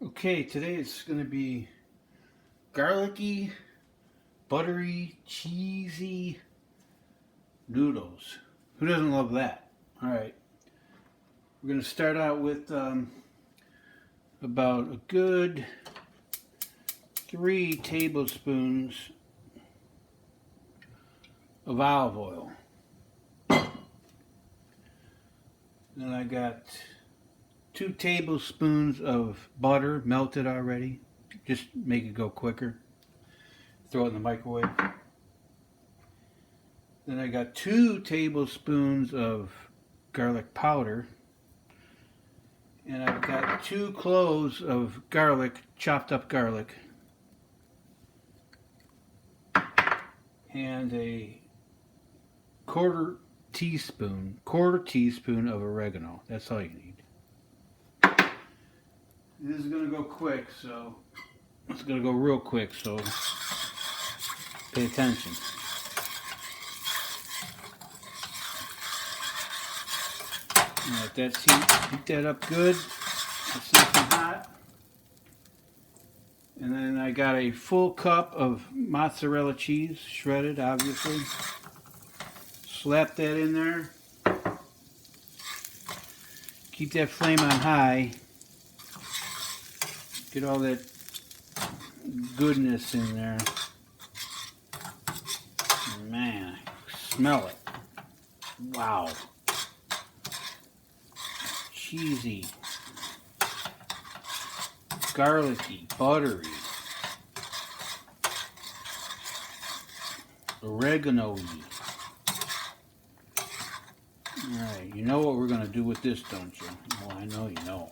Okay, today it's going to be garlicky, buttery, cheesy noodles. Who doesn't love that? All right, we're going to start out with about a good 3 tablespoons of olive oil. Then I got 2 tablespoons of butter melted already. Just make it go quicker. Throw it in the microwave. Then I got 2 tablespoons of garlic powder. And I've got 2 cloves of garlic, chopped up garlic. And a quarter teaspoon of oregano. That's all you need. This is going to go quick, so it's going to go real quick, so pay attention. Alright, that's heat that up good. It's nice and hot. And then I got a full cup of mozzarella cheese, shredded obviously. Slap that in there. Keep that flame on high. Get all that goodness in there. Man, smell it. Wow. Cheesy. Garlicky, buttery. Oregano-y. Alright, you know what we're going to do with this, don't you? Well, I know you know.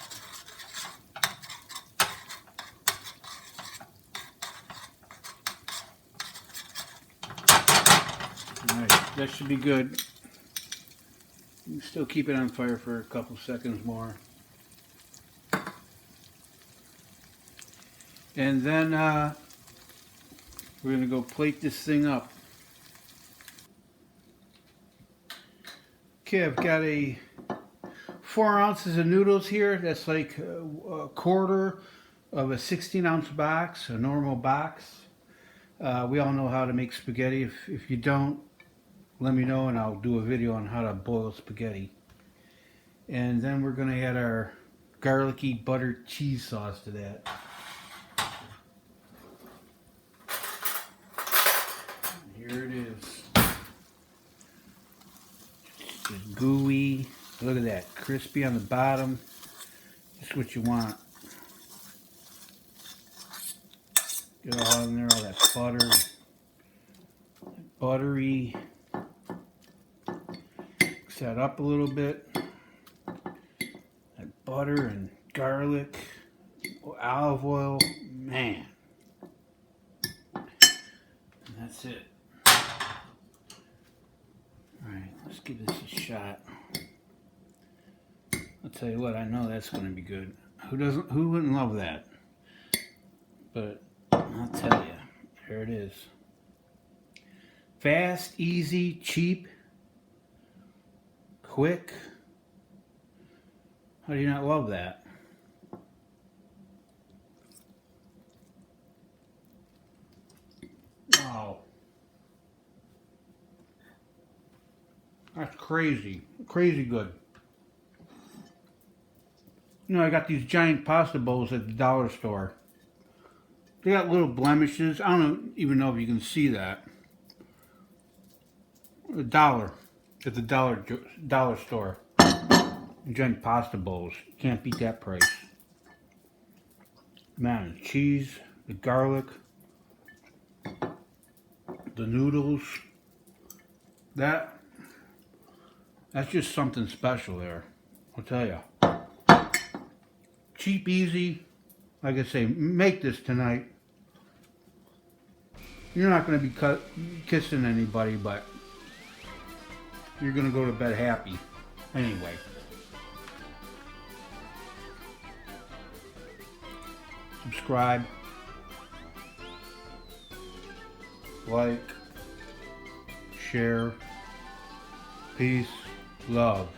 Alright, that should be good. You can still keep it on fire for a couple seconds more. And then we're going to go plate this thing up. Okay, I've got 4 ounces of noodles here. That's like a quarter of a 16-ounce box, a normal box. We all know how to make spaghetti. If you don't, let me know and I'll do a video on how to boil spaghetti. And then we're going to add our garlicky buttered cheese sauce to that. Here it is. Just gooey. Look at that. Crispy on the bottom. Just what you want. Get all in there, all that butter. Buttery. Mix that up a little bit. That butter and garlic. Olive oil. Man. And that's it. Alright, let's give this a shot. I'll tell you what, I know that's going to be good. Who wouldn't love that? But I'll tell you, here it is. Fast, easy, cheap, quick. How do you not love that? Wow. That's crazy. Crazy good. You know, I got these giant pasta bowls at the dollar store. They got little blemishes. I don't even know if you can see that. $1 at the dollar store. Giant pasta bowls. You can't beat that price. Man, the cheese, the garlic, the noodles. That's just something special there. I'll tell you. Cheap, easy. Like I say, make this tonight. You're not going to be kissing anybody, but you're going to go to bed happy. Anyway. Subscribe. Like. Share. Peace. Love.